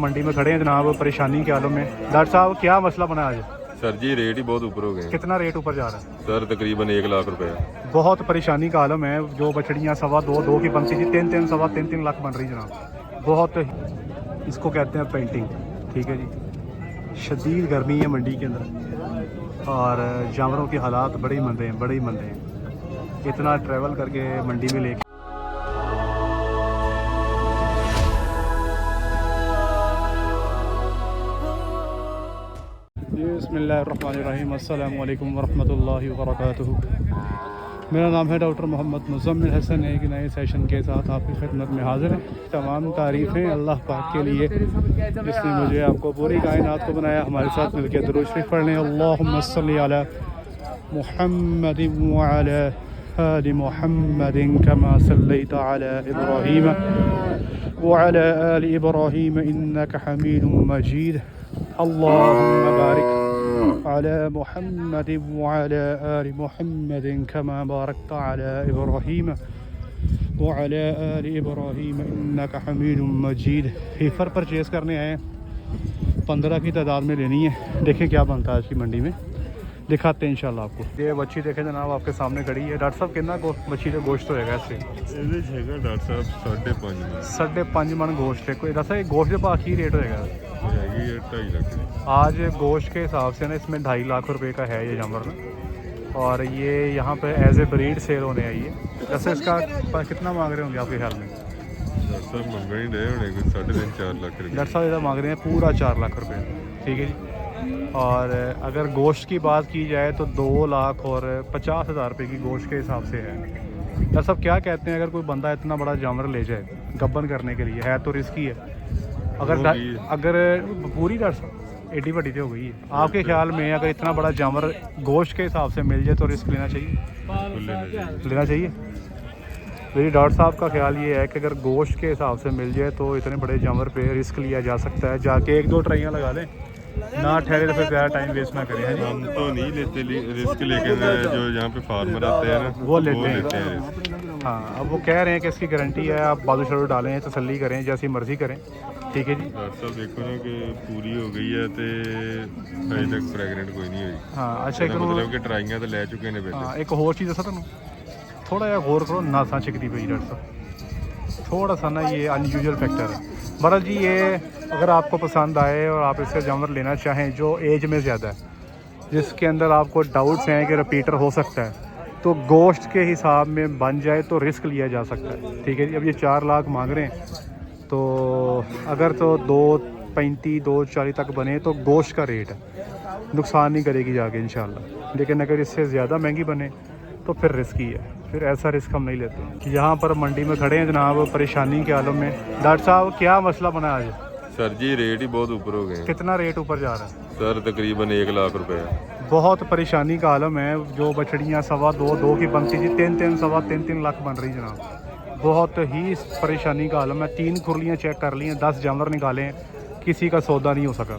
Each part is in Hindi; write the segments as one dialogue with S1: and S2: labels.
S1: मंडी में खड़े हैं जनाब, परेशानी के आलम में। डॉक्टर साहब क्या मसला बना आज?
S2: सर जी रेट ही बहुत ऊपर हो गए।
S1: कितना रेट ऊपर जा रहा है?
S2: सर तकरीबन 1 लाख रुपए।
S1: बहुत परेशानी का आलम है। जो बछड़ियाँ 2.25 की बनती थी 3-3 3.5 लाख बन रही जनाब। बहुत इसको कहते हैं पेंटिंग। ठीक है जी, शदीद गर्मी है मंडी के अंदर और जानवरों के हालात बड़े ही मंदे हैं। इतना ट्रैवल करके मंडी में लेके बिस्मिल्लाहिर्रहमानिर्रहीम। अस्सलामु अलैकुम वरहमतुल्लाहि वबरकातुहू। मेरा नाम है डॉक्टर मोहम्मद मुज़म्मिल हसन। एक नए सेशन के साथ आपकी खिदमत में हाज़िर है। तमाम तारीफ़ें अल्लाह पाक के लिए जिसने मुझे आपको पूरी कायनात को बनाया। हमारे साथ मिलकर दुरूद शरीफ पढ़ लें। अल्लाहुम्मा सल्ली अला मुहम्मदिन व अला आलि मुहम्मदिन कमा सल्लैता अला इब्राहीम व अला आलि इब्राहीम इन्नका हमीदुम मजीद। अल्लाहुम्मा बारिक अला मुहम्मदिन व अला आलि मुहम्मदिन कमा बारकता अला इब्राहीम व अला आलि इब्राहीम इन्नका हमीदुम मजीद। हीफर परचेज़ करने आए हैं, 15 की तादाद में लेनी है। देखें क्या बनता है आज की मंडी में, दिखाते हैं इंशाल्लाह आपको। ये बच्ची देखें जनाब, आपके सामने खड़ी है। डॉक्टर साहब कितना बच्ची का गोश्त होएगा ऐसे?
S2: डॉक्टर साहब
S1: 5.5 मन गोश्त है। कोई दसा गोश्त के पास ही रेट होएगा?
S2: 2.5 लाख।
S1: आज गोश्त के हिसाब से ना इसमें 2.5 लाख रुपए का है ये जानवर ना। और ये यहाँ पे एज ए ब्रीड सेल होने आई है। जैसे इसका कितना मांग रहे होंगे आपके ख्याल में?
S2: डॉक्टर साहब मंग ही रहे होने 3.5-4 लाख रुपये।
S1: डॉक्टर साहब इधर मांग रहे हैं पूरा 4 लाख रुपये। ठीक है जी। और अगर गोश्त की बात की जाए तो 2,50,000 रुपये की गोश्त के हिसाब से है। डॉक्टर साहब क्या कहते हैं, अगर कोई बंदा इतना बड़ा जानवर ले जाए गब्बन करने के लिए, है तो रिस्की है। अगर पूरी डॉक्टर साहब एडी बड़ी तो हो गई है, आपके ख्याल में अगर इतना बड़ा जानवर गोश्त के हिसाब से मिल जाए तो रिस्क लेना चाहिए? मेरी डॉक्टर साहब का ख्याल ये है कि अगर गोश्त के हिसाब से मिल जाए तो इतने बड़े जानवर पे रिस्क लिया जा सकता है। जाके 1-2 ट्राइयाँ लगा लें, ना ठहरे तो फिर ज़्यादा टाइम वेस्ट ना करें।
S2: हम तो नहीं लेते रिस्क, लेकिन जो यहाँ पे फार्मर आते हैं ना
S1: वो लेते हैं। हाँ, अब वो कह रहे हैं कि इसकी गारंटी है, आप बालू शालू डालें, तसल्ली करें, जैसी मर्ज़ी करें। ठीक है जी।
S2: डॉक्टर साहब देखो ना कि पूरी हो गई है तो अभी तक प्रेगनेंट कोई नहीं हुई।
S1: हाँ अच्छा,
S2: मतलब कि ट्राइयां तो ले चुके हैं।
S1: हाँ, एक और चीज़ दसा तुम थोड़ा जिहा गौर करो, नासा चिकती पई डॉक्टर साहब, थोड़ा सा ना ये अनयूजुअल फैक्टर है। बहरहाल जी, ये अगर आपको पसंद आए और आप इससे जानवर लेना चाहें जो एज में ज़्यादा है, जिसके अंदर आपको डाउट्स हैं कि रिपीटर हो सकता है, तो गोश्त के हिसाब में बन जाए तो रिस्क लिया जा सकता है। ठीक है जी। अब ये 4 लाख मांग रहे हैं, तो अगर तो 2.35 2.40 तक बने तो गोश्त का रेट है, नुकसान नहीं करेगी जाके इंशाल्लाह। लेकिन अगर इससे ज़्यादा महंगी बने तो फिर रिस्की है, फिर ऐसा रिस्क हम नहीं लेते। यहाँ पर मंडी में खड़े हैं जनाब, परेशानी के आलम में। डॉक्टर साहब क्या मसला बना आज?
S2: सर जी रेट ही बहुत ऊपर हो गए।
S1: कितना रेट ऊपर जा रहा है?
S2: सर तकरीबन 1 लाख रुपए।
S1: बहुत परेशानी का आलम है। जो बछड़ियाँ 2.25 की बनती थी 3-3 3.5 लाख बन रही जनाब। बहुत ही परेशानी का आलम है। 3 खुरलियाँ चेक कर ली हैं, 10 जानवर निकाले हैं, किसी का सौदा नहीं हो सका।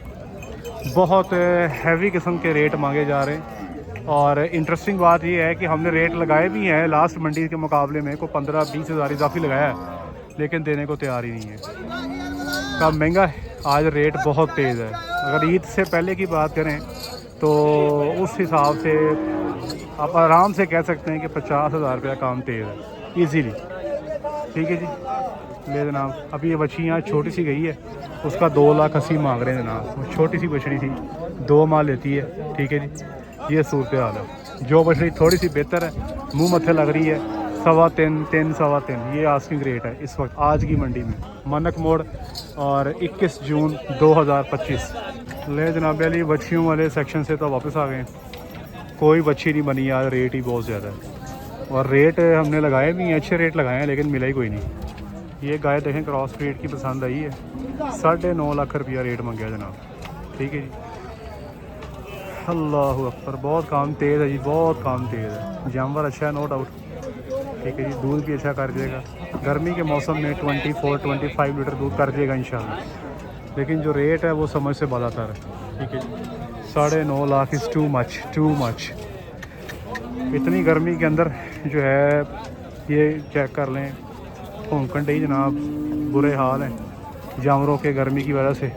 S1: बहुत हैवी किस्म के रेट मांगे जा रहे हैं। और इंटरेस्टिंग बात यह है कि हमने रेट लगाए भी हैं लास्ट मंडी के मुकाबले में, को 15-20 हज़ार इजाफी लगाया है, लेकिन देने को तैयार ही नहीं है। कब महंगा है आज, रेट बहुत तेज़ है। अगर ईद से पहले की बात करें तो उस हिसाब से आप आराम से कह सकते हैं कि 50,000 रुपया काम तेज़ है ईजीली। ठीक है जी, ले जनाब। अब ये बच्चियाँ छोटी सी गई है, उसका 2,80,000 मांग रहे हैं जनाब। वो छोटी सी बछड़ी थी, 2 माह लेती है। ठीक है जी, ये सूरत हाल है। जो बछड़ी थोड़ी सी बेहतर है, मुंह मत्थे लग रही है, 3.25 3.25 ये आस्किंग रेट है इस वक्त आज की मंडी में, मनक मोड़, और 21 जून 2025। ले जनाब अली, बच्चियों वाले सेक्शन से तो वापस आ गए, कोई बच्ची नहीं बनी यार, रेट ही बहुत ज़्यादा है। और रेट हमने लगाए भी हैं, अच्छे रेट लगाए हैं, लेकिन मिला ही कोई नहीं। ये गाय देखें क्रॉस ब्रीड की पसंद आई है, 9.5 लाख रुपया रेट मांगा जनाब। ठीक है जी। अल्लाह अकबर, बहुत काम तेज़ है जी, बहुत काम तेज़ है। जानवर अच्छा है नो डाउट। ठीक है जी, दूध भी अच्छा कर देगा। गर्मी के मौसम में 24-25 लीटर दूध कर देगा इंशाल्लाह। लेकिन जो रेट है वो समझ से बालातर है। ठीक है जी, 9.5 लाख इज़ टू मच। इतनी गर्मी के अंदर जो है, ये चेक कर लें, भूखंड ही जनाब बुरे हाल हैं। जानवरों के गर्मी की वजह से।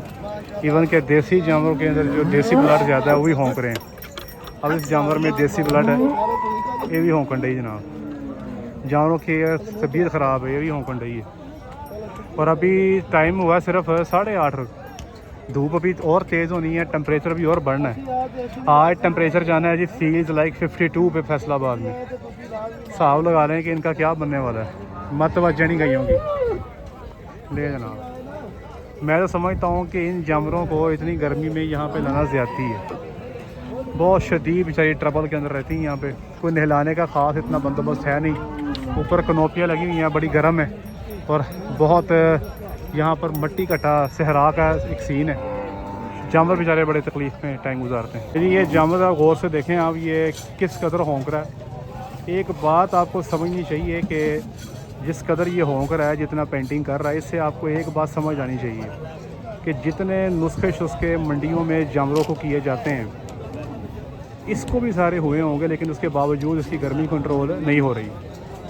S1: इवन के देसी जानवरों के अंदर जो देसी ब्लड ज़्यादा है वो भी होंक रहे हैं। अब इस जानवर में देसी ब्लड है, ये भी होंकन डई जनाब। जानवरों की तबीयत ख़राब है, ये भी होंकन डई है। और अभी टाइम हुआ सिर्फ 8:30। धूप अभी और तेज़ होनी है, टेम्परेचर भी और बढ़ना है। आज टेम्परेचर जाना है जी फील्स लाइक 52 पे फैसलाबाद में। हिसाब लगा लें कि इनका क्या बनने वाला है। मत वजह नहीं गई होंगी ले जनाब। मैं तो समझता हूँ कि इन जानवरों को इतनी गर्मी में यहाँ पे लाना ज़्यादती है। बहुत शदीद बेचारी ट्रबल के अंदर रहती हैं यहाँ पे। कोई नहलाने का ख़ास इतना बंदोबस्त है नहीं। ऊपर कनोपियाँ लगी हुई हैं, बड़ी गर्म है। और बहुत यहाँ पर मट्टी कटा सहरा का एक सीन है। जानवर बेचारे बड़े तकलीफ़ में टाइम गुजारते हैं। यदि ये जानवर गौर से देखें आप, ये किस कदर होंक रहा है। एक बात आपको समझनी चाहिए कि जिस कदर ये होंक रहा है, जितना पेंटिंग कर रहा है, इससे आपको एक बात समझ आनी चाहिए कि जितने नुस्खे शुस्खे मंडियों में जानवरों को किए जाते हैं, इसको भी सारे हुए होंगे, लेकिन उसके बावजूद इसकी गर्मी कंट्रोल नहीं हो रही।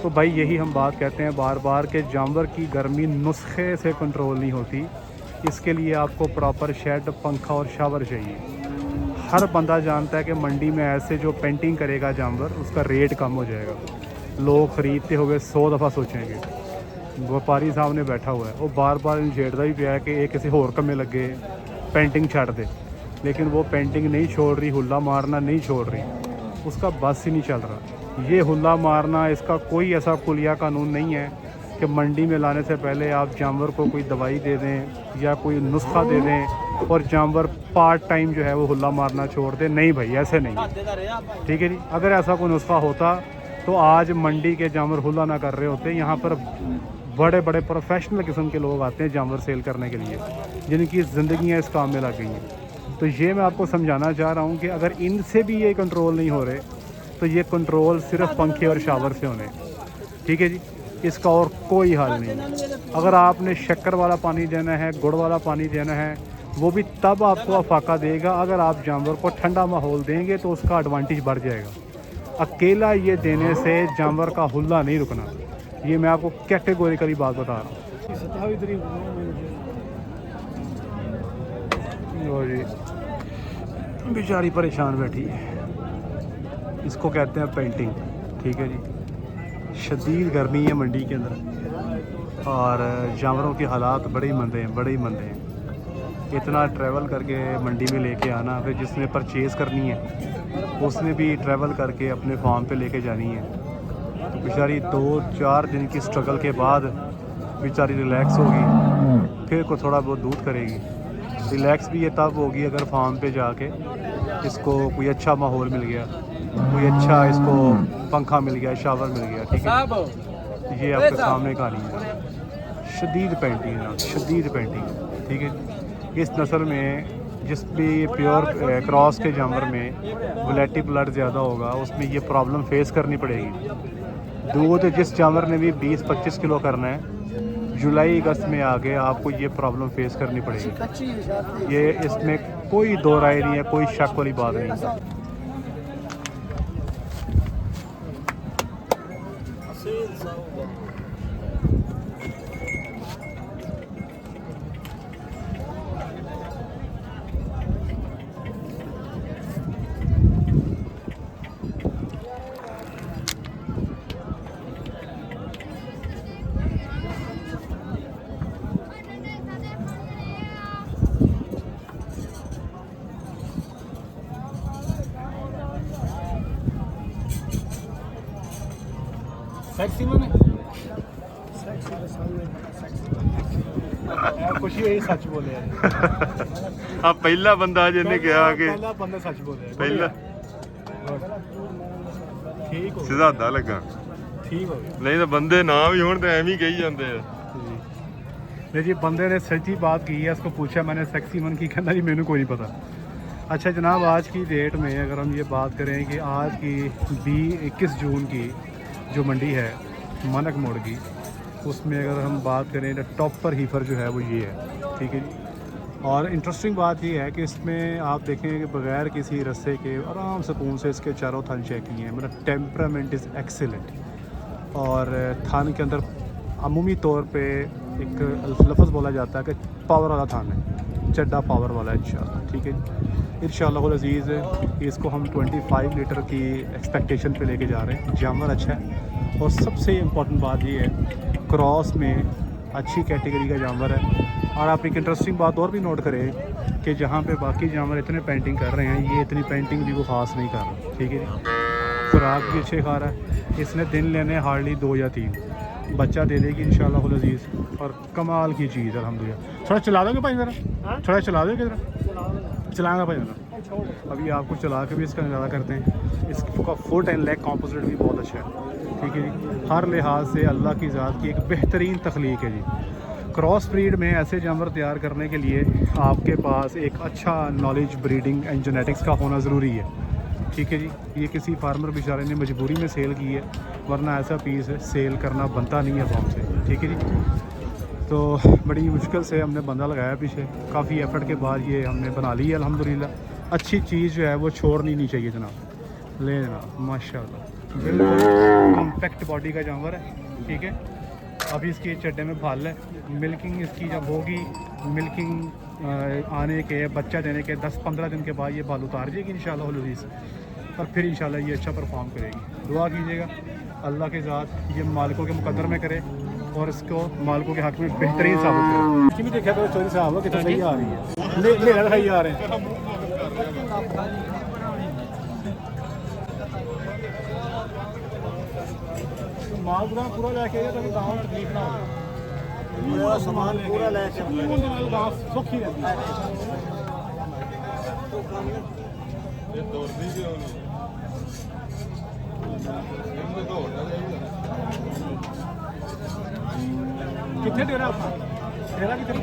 S1: तो भाई यही हम बात कहते हैं बार बार कि जानवर की गर्मी नुस्खे से कंट्रोल नहीं होती। इसके लिए आपको प्रॉपर शेड, पंखा और शावर चाहिए। हर बंदा जानता है कि मंडी में ऐसे जो पेंटिंग करेगा जानवर, उसका रेट कम हो जाएगा। लोग ख़रीदते हुए 100 दफ़ा सोचेंगे। व्यापारी सामने बैठा हुआ है, वो बार बार छेड़ता भी पिया है कि ये किसी होर कमे लगे, पेंटिंग छाड़ दे। लेकिन वो पेंटिंग नहीं छोड़ रही, हुल्ला मारना नहीं छोड़ रही, उसका बस ही नहीं चल रहा। ये हुल्ला मारना, इसका कोई ऐसा कुलिया कानून नहीं है कि मंडी में लाने से पहले आप जानवर को कोई दवाई दे दें या कोई नुस्खा दे दें और जानवर पार्ट टाइम जो है वो हुल्ला मारना छोड़ दे। नहीं भाई, ऐसे नहीं, ठीक है जी। अगर ऐसा कोई नुस्खा होता तो आज मंडी के जानवर हुल्ला ना कर रहे होते। यहाँ पर बड़े बड़े प्रोफेशनल किस्म के लोग आते हैं जानवर सेल करने के लिए, जिनकी ज़िंदगियाँ इस काम में लग गई हैं। तो ये मैं आपको समझाना चाह रहा हूँ कि अगर इनसे भी ये कंट्रोल नहीं हो रहे तो ये कंट्रोल सिर्फ पंखे और शावर से होने, ठीक है जी। इसका और कोई हल नहीं। अगर आपने शक्कर वाला पानी देना है, गुड़ वाला पानी देना है, वो भी तब आपको अफाका देगा अगर आप जानवर को ठंडा माहौल देंगे, तो उसका एडवांटेज बढ़ जाएगा। अकेला ये देने से जानवर का हुल्ला नहीं रुकना, ये मैं आपको कैटेगोरिकली बात बता रहा हूँ जी। बेचारी परेशान बैठी है, इसको कहते हैं पेंटिंग, ठीक है जी। शदीद गर्मी है मंडी के अंदर और जानवरों के हालात बड़े ही मंदे हैं, बड़े ही मंदे हैं। इतना ट्रैवल करके मंडी में लेके आना, फिर जिसने परचेज़ करनी है उसने भी ट्रैवल करके अपने फार्म पे लेके जानी है। तो बेचारी 2-4 दिन की स्ट्रगल के बाद बेचारी रिलैक्स होगी, फिर को थोड़ा बहुत दूध करेगी। रिलैक्स भी ये तब होगी अगर फार्म पे जाके इसको कोई अच्छा माहौल मिल गया, कोई अच्छा इसको पंखा मिल गया, शावर मिल गया, ठीक है। ये आपके सामने कहानी है। शदीद पेंटिंग है, शदीद पेंटिंग, ठीक है। इस नस्ल में जिस भी प्योर क्रॉस के जानवर में वलेटी ब्लड ज़्यादा होगा, उसमें ये प्रॉब्लम फेस करनी पड़ेगी। दूध जिस जानवर ने भी 20-25 किलो करना है, जुलाई अगस्त में आगे आपको ये प्रॉब्लम फेस करनी पड़ेगी। ये इसमें कोई दो राय नहीं है, कोई शक वाली बात नहीं। कुछ ही सच बोले
S2: ਆ ਪਹਿਲਾ ਬੰਦਾ ਜਿਹਨੇ ਕਿਹਾ ਕਿ
S1: ਪਹਿਲਾ ਬੰਦਾ ਸੱਚ ਬੋਲਿਆ।
S2: ਪਹਿਲਾ
S1: ਠੀਕ ਹੋ ਗਿਆ,
S2: ਸਿਧਾਂਤਾ ਲੱਗਾ,
S1: ਠੀਕ ਹੋ ਗਿਆ।
S2: ਨਹੀਂ ਤਾਂ ਬੰਦੇ ਨਾ ਵੀ ਹੋਣ ਤਾਂ ਐਵੇਂ ਹੀ ਕਹੀ ਜਾਂਦੇ ਆ।
S1: नहीं जी, बंदे ने सच्ची बात की है। उसको पूछा मैंने सेक्सी मन की, कहना जी मैंने कोई नहीं पता। अच्छा जनाब, आज की डेट में अगर हम ये बात करें कि आज की 21 जून की जो मंडी है मनक मोड़ की, उसमें अगर हम बात करें तो टॉप पर हीफर जो है वो ये है, ठीक है जी। और इंटरेस्टिंग बात ये है कि इसमें आप देखें कि बग़ैर किसी रस्से के आराम सुकून से इसके चारों थन चेक किए हैं। मतलब टेम्परामेंट इज़ एक्सीलेंट और थान के अंदर अमूमी तौर पे एक लफ्ज़ बोला जाता है कि पावर वाला थान है, चड्डा पावर वाला है इंशाल्लाह। ठीक है इंशाल्लाह अज़ीज़, इसको हम 25 लीटर की एक्सपेक्टेशन पे लेके जा रहे हैं। जानवर अच्छा है और सबसे इम्पॉर्टेंट बात ये है क्रॉस में अच्छी कैटेगरी का जानवर है। और आप एक इंटरेस्टिंग बात और भी नोट करें कि जहाँ पे बाकी जानवर इतने पेंटिंग कर रहे हैं, ये इतनी पेंटिंग भी वो ख़ास नहीं कर रहा। ठीक है जी, खुराक भी अच्छे खा रहा है। इसने दिन लेने हार्डली 2 या 3 बच्चा दे देगी इंशाल्लाह अज़ीज़, और कमाल की चीज़ अल्हम्दुलिल्लाह। थोड़ा चला दोगे भाई ज़रा, थोड़ा चला दोगे ज़रा, चलाएंगा भाई ज़रा। अभी आपको चला के भी इसका नज़ारा करते हैं। इसका फुट एंड लेग कॉम्पोजिट भी बहुत अच्छा है। ठीक है जी, हर लिहाज से अल्लाह की ज़ात की एक बेहतरीन तख्लीक है जी। क्रॉस ब्रीड में ऐसे जानवर तैयार करने के लिए आपके पास एक अच्छा नॉलेज ब्रीडिंग एंड जेनेटिक्स का होना ज़रूरी है। ठीक है जी, ये किसी फार्मर बेचारे ने मजबूरी में सेल की है, वरना ऐसा पीस सेल करना बनता नहीं है फार्म से। ठीक है जी, तो बड़ी मुश्किल से हमने बंदा लगाया पीछे, काफ़ी एफर्ट के बाद ये हमने बना ली है अल्हम्दुलिल्लाह। अच्छी चीज़ जो है वो छोड़नी नहीं चाहिए जनाब। ले जनाब माशाल्लाह, बिल्कुल कॉम्पैक्ट बॉडी का जानवर है। ठीक है, अभी इसके चड्डे में भाल है। मिल्किंग इसकी जब होगी, मिल्किंग आने के बच्चा देने के 10-15 दिन के बाद ये बाल उतार जाएगी इंशाल्लाह अज़ीज़, और फिर इंशाल्लाह ये अच्छा परफॉर्म करेगी। दुआ कीजिएगा अल्लाह के साथ ये मालिकों के मुकद्दर में करे और इसको मालिकों के हक़ में बेहतरीन साबित करे। इसकी भी देखा तो चोरी साहब कितना सही आ रही है, ले सही आ रहे हैं। माल पूरा लेके आइए ताकि गाँव में तकलीफ ना हो। पूरा सामान पूरा लेके गाँव सुखी रहती है। कितने डेरा अपना डेरा कितने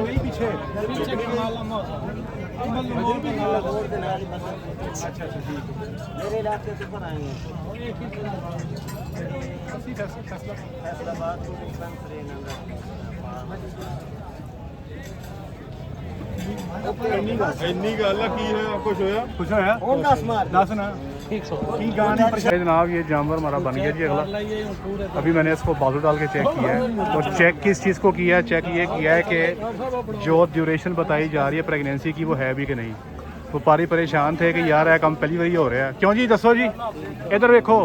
S1: नहीं पीछे अच्छा ठीक मेरे इलाके से पर आएंगे फैसलाबाद
S2: ਇੰਨੀ ਗੱਲ ਆ ਕੀ है कुछ होया
S1: कुछ होया दस ना जनाब। ये जानवर हमारा बन गया जी अगला। अभी मैंने इसको बाजू डाल के चेक किया है, और चेक किस चीज़ को किया है, चेक ये किया है कि जो ड्यूरेशन बताई जा रही है प्रेगनेंसी की वो है भी कि नहीं। व्यापारी परेशान थे कि यार है कम पहली बारी हो रहा है। क्यों जी दसो जी, इधर देखो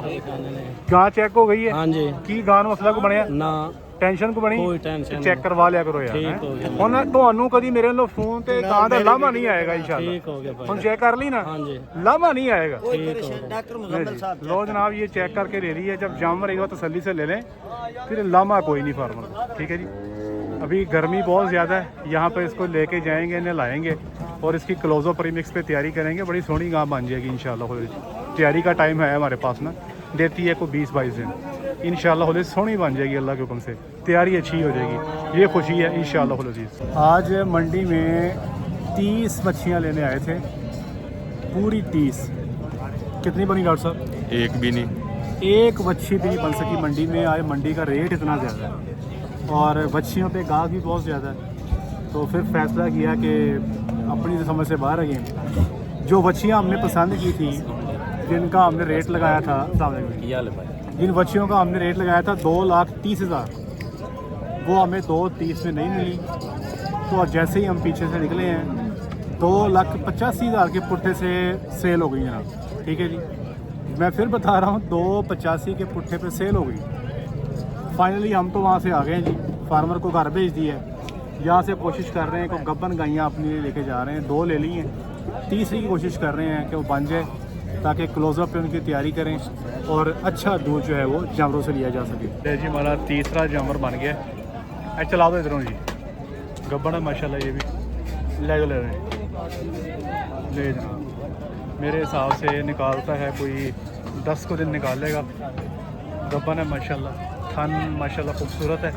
S1: गां चेक हो गई है। हाँ जी, की गां मसला को बनया ना, टेंशन को बनी चेक करवा लिया करो यार। ਹੁਣ ਤੁਹਾਨੂੰ ਕਦੀ ਮੇਰੇ ਨਾਲ ਫੋਨ ਤੇ ਗਾਂ ਦਾ ਲਾਮਾ ਨਹੀਂ ਆਏਗਾ इंशाल्लाह। ठीक हो गया भाई, ਹੁਣ चेक कर ली ना, लामा नहीं आएगा। डॉक्टर मुजम्मिल साहब लो जनाब, ये चेक करके ले रही है। जब जानवर आएगा तसल्ली से ले लें, फिर लामा कोई नहीं फार्मर। ठीक है जी, अभी गर्मी बहुत ज़्यादा है, यहाँ पर इसको लेके जाएंगे, नहलाएंगे और इसकी क्लोजो प्रीमिक्स पे तैयारी करेंगे। बड़ी सोहनी गां बन जाएगी इंशाल्लाह। तैयारी का टाइम है हमारे पास ना, देती है कोई 20-22 दिन इंशाल्लाह होली सोहनी बन जाएगी अल्लाह के हुक्म से। तैयारी अच्छी हो जाएगी, ये खुशी है इंशाल्लाह अज़ीज़। आज मंडी में 30 मच्छियाँ लेने आए थे, पूरी 30। कितनी बनी डॉक्टर साहब?
S2: एक भी नहीं,
S1: एक मच्छी भी नहीं बन सकी मंडी में। आज मंडी का रेट इतना ज़्यादा है और मच्छियों पे गाहक भी बहुत ज़्यादा है, तो फिर फैसला किया कि अपनी समझ से बाहर आ गए। जो मच्छियाँ हमने पसंद की थी, जिनका हमने रेट लगाया था, जिन बच्चियों का हमने रेट लगाया था 2,30,000, वो हमें 2,30 में नहीं मिली। तो जैसे ही हम पीछे से निकले हैं 2,85,000 के पुट्ठे से सेल हो गई जनाब। ठीक है जी, मैं फिर बता रहा हूँ 2,85 के पुट्ठे पे सेल हो गई। फाइनली हम तो वहाँ से आ गए हैं जी, फार्मर को घर भेज दिया है। यहाँ से कोशिश कर रहे हैं कि गब्बन गाइयाँ अपने लिए लेके जा रहे हैं, 2 ले ली हैं, तीसरी की कोशिश कर रहे हैं कि वो बन जाए, ताकि क्लोजअप पे उनकी तैयारी करें और अच्छा दूध जो है वो जानवरों से लिया जा सके। जी हमारा तीसरा जानवर बन गया। चला दो इधरों जी, गब्बन है माशाल्लाह, ये भी ले रहे हैं। ले जनाब, मेरे हिसाब से निकालता है कोई 10 को दिन निकालेगा। गब्बन है माशाल्लाह, थन माशाल्लाह खूबसूरत है,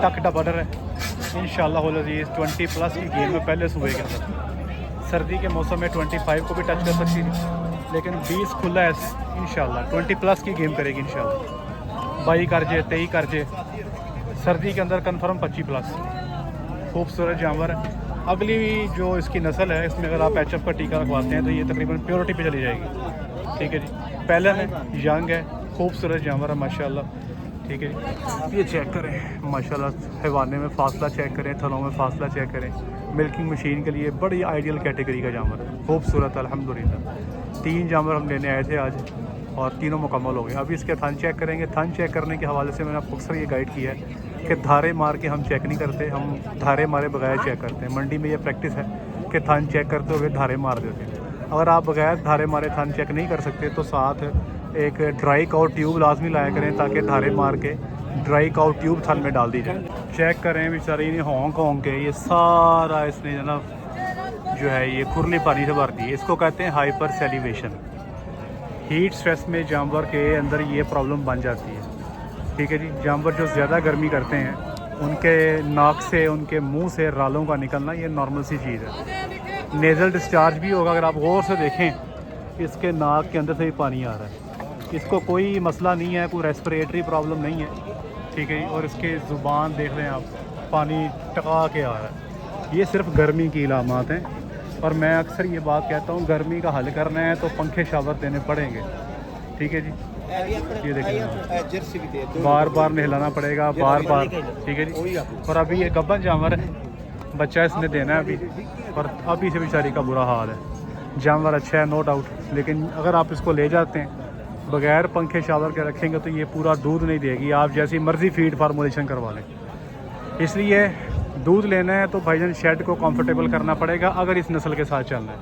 S1: टक डबडर है इंशाल्लाह अज़ीज़। 20+ की गेम में पहले सुबह के अंदर, सर्दी के मौसम में 25 को भी टच कर सकती थी, लेकिन 20 खुला है इंशाल्लाह। 20+ की गेम करेगी इंशाल्लाह। 22 कर जे, 23 कर जे, सर्दी के अंदर कंफर्म 25+। खूबसूरत जानवर है। अगली जो इसकी नस्ल है, इसमें अगर आप HF का टीका रखवाते हैं तो ये तकरीबन प्योरिटी पे चली जाएगी। ठीक है जी, पहले में यंग है, खूबसूरत जानवर है माशाल्लाह। ठीक है जी। ये चेक करें माशाल्लाह, हैवाने में फासला चेक करें, थलों में फासला चेक करें। मिल्किंग मशीन के लिए बड़ी आइडियल कैटेगरी का जानवर है, खूबसूरत अल्हम्दुलिल्लाह। 3 जानवर हम लेने आए थे आज और तीनों मुकम्मल हो गए। अभी इसके थन चेक करेंगे। थन चेक करने के हवाले से मैंने आपको अक्सर ये गाइड किया है कि धारे मार के हम चेक नहीं करते, हम धारे मारे बगैर चेक करते हैं। मंडी में ये प्रैक्टिस है कि थन चेक करते हुए धारे मार देते हैं। अगर आप बगैर धारे मारे थन चेक नहीं कर सकते तो साथ एक ड्राई काउ ट्यूब लाजमी लाया करें ताकि धारे मार के ड्राई काउ ट्यूब थन में डाल दी जाए। चेक करें बेचारी ने होंग के ये सारा इसने जनाब जो है ये खुरली पानी से भर दी है। इसको कहते हैं हाइपर सेलिवेशन। हीट स्ट्रेस में जानवर के अंदर ये प्रॉब्लम बन जाती है, ठीक है जी। जानवर जो ज़्यादा गर्मी करते हैं उनके नाक से, उनके मुंह से रालों का निकलना ये नॉर्मल सी चीज़ है। नेज़ल डिस्चार्ज भी होगा, अगर आप गौर से देखें इसके नाक के अंदर से भी पानी आ रहा है। इसको कोई मसला नहीं है, कोई रेस्पिरेटरी प्रॉब्लम नहीं है, ठीक है। और इसके ज़ुबान देख रहे हैं आप, पानी टका के आ रहा है। ये सिर्फ गर्मी की इलामात हैं और मैं अक्सर ये बात कहता हूँ, गर्मी का हल करना है तो पंखे शावर देने पड़ेंगे, ठीक है जी। ये देखिए बार बार नहलाना पड़ेगा, बार बार, ठीक है जी। और अभी ये गब्बन जानवर है, बच्चा इसने देना है अभी, और अभी से बेचारी का बुरा हाल है। जानवर अच्छा है नो डाउट, लेकिन अगर आप इसको ले जाते हैं बगैर पंखे शावर के रखेंगे तो ये पूरा दूध नहीं देगी, आप जैसी मर्ज़ी फीड फार्मूलेशन करवा लें। इसलिए दूध लेना है तो भाईजान शेड को कंफर्टेबल करना पड़ेगा अगर इस नस्ल के साथ चलना है।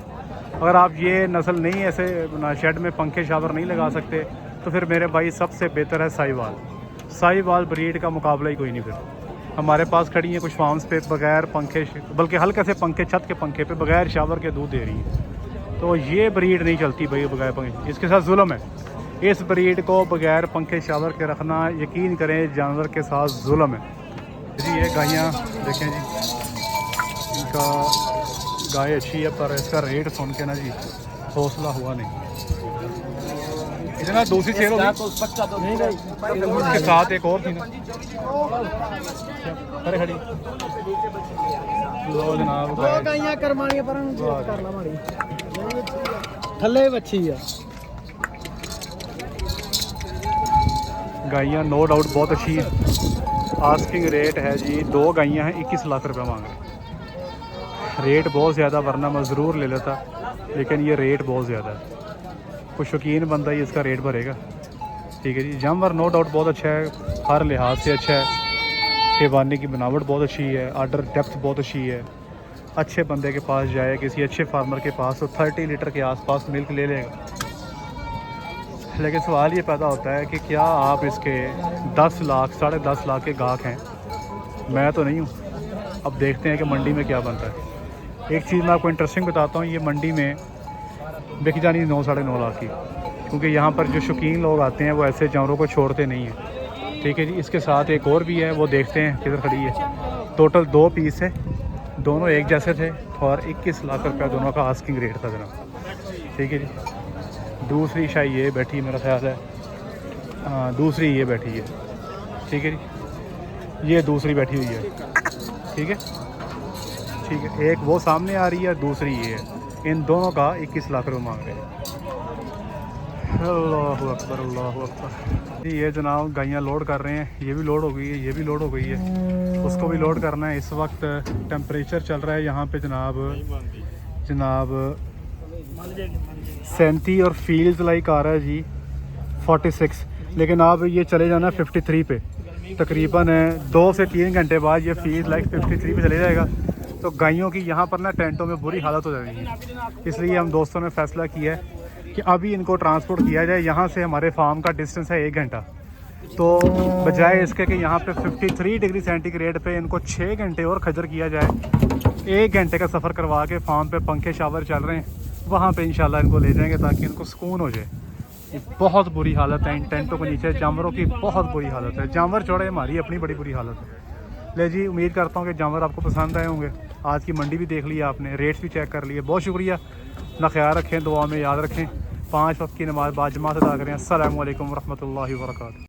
S1: अगर आप ये नस्ल नहीं ऐसे शेड में पंखे शावर नहीं लगा सकते तो फिर मेरे भाई सबसे बेहतर है साहिवाल। साहिवाल ब्रीड का मुकाबला ही कोई नहीं। फिर हमारे पास खड़ी हैं कुछ फार्म्स पे बगैर पंखे, बल्कि हल्के से पंखे, छत के पंखे पे बगैर शावर के दूध दे रही है। तो ये ब्रीड नहीं चलती भाई बगैर पंखे, इसके साथ जुल्म है। इस ब्रीड को बगैर पंखे शावर के रखना यकीन करें जानवर के साथ जुल्म है जी। ये गायें देखें जी, इनका गाय अच्छी है पर इसका रेट सुन के ना जी हौसला हुआ नहीं। इतना दूसरी सेल हो गई, उसके साथ एक और थी ना, अरे खड़ी लो जनाब
S3: गाइयां करवानी पर करना माड़ी थल्ले बच्ची है।
S1: गाइयाँ नो डाउट बहुत अच्छी है। आस्किंग रेट है जी, 2 गाइयाँ हैं 21 लाख रुपये मांग रहे। रेट बहुत ज़्यादा, वरना मैं ज़रूर ले लेता, लेकिन ये रेट बहुत ज़्यादा है। कोई शौकीन बंदा ही इसका रेट भरेगा, ठीक है जी। जानवर नो डाउट बहुत अच्छा है, हर लिहाज से अच्छा है। हैवानी की बनावट बहुत अच्छी है, आर्डर डेप्थ बहुत अच्छी है। अच्छे बंदे के पास जाए, किसी अच्छे फार्मर के पास, तो 30 लीटर के आसपास मिल्क ले लेगा। लेकिन सवाल ये पैदा होता है कि क्या आप इसके 10 लाख 10.5 लाख के गाहक हैं? मैं तो नहीं हूँ। अब देखते हैं कि मंडी में क्या बनता है। एक चीज़ मैं आपको इंटरेस्टिंग बताता हूँ, ये मंडी में बिक जानी 9 साढ़े 9 लाख की, क्योंकि यहाँ पर जो शौकीन लोग आते हैं वो ऐसे जानवरों को छोड़ते नहीं हैं, ठीक है जी। इसके साथ एक और भी है, वो देखते हैं किधर खड़ी है। टोटल 2 पीस है, दोनों एक जैसे थे और 21 लाख रुपया दोनों का आस्किंग रेट था जनाब, ठीक है जी। दूसरी शायद ये बैठी मेरा ख्याल है, हाँ दूसरी ये बैठी है, ठीक है जी। ये दूसरी बैठी हुई है, ठीक है ठीक है। एक वो सामने आ रही है, दूसरी ये है। इन दोनों का 21 लाख रुपये मांग रहे हैं। अल्लाहु अकबर अल्लाहु अकबर जी। ये जनाब गाइयाँ लोड कर रहे हैं, ये भी लोड हो गई है, ये भी लोड हो गई है, उसको भी लोड करना है। इस वक्त टेम्परेचर चल रहा है यहाँ पे जनाब 37 और फील्ड लाइक आ रहा है जी 46, लेकिन आप ये चले जाना 53 पे। तकरीबन 2 से 3 घंटे बाद ये फील्ड लाइक 53 पे चले जाएगा। तो गायों की यहाँ पर ना टेंटों में बुरी हालत हो जाएगी, इसलिए हम दोस्तों ने फैसला किया है कि अभी इनको ट्रांसपोर्ट किया जाए। यहाँ से हमारे फार्म का डिस्टेंस है 1 घंटा, तो बजाय इसके कि यहाँ पे 53 डिग्री सेंटीग्रेड पे इनको 6 घंटे और खजर किया जाए, 1 घंटे का सफ़र करवा के फार्म पे पंखे शावर चल रहे हैं, वहाँ पे इंशाल्लाह इनको ले जाएंगे ताकि इनको सुकून हो जाए। ये बहुत बुरी हालत है इन टेंटों के नीचे, जानवरों की बहुत बुरी हालत है। जानवर छोड़े, हमारी अपनी बड़ी बुरी हालत है। ले जी, उम्मीद करता हूँ कि जानवर आपको पसंद आए होंगे। आज की मंडी भी देख लिया आपने, रेट्स भी चेक कर लिए। बहुत शुक्रिया, ना ख्याल रखें, दुआ में याद रखें, 5 वक्त की नमाज़ बाजमात अदा करें। अस्सलामु अलैकुम रहमतुल्लाहि व बरकातहू।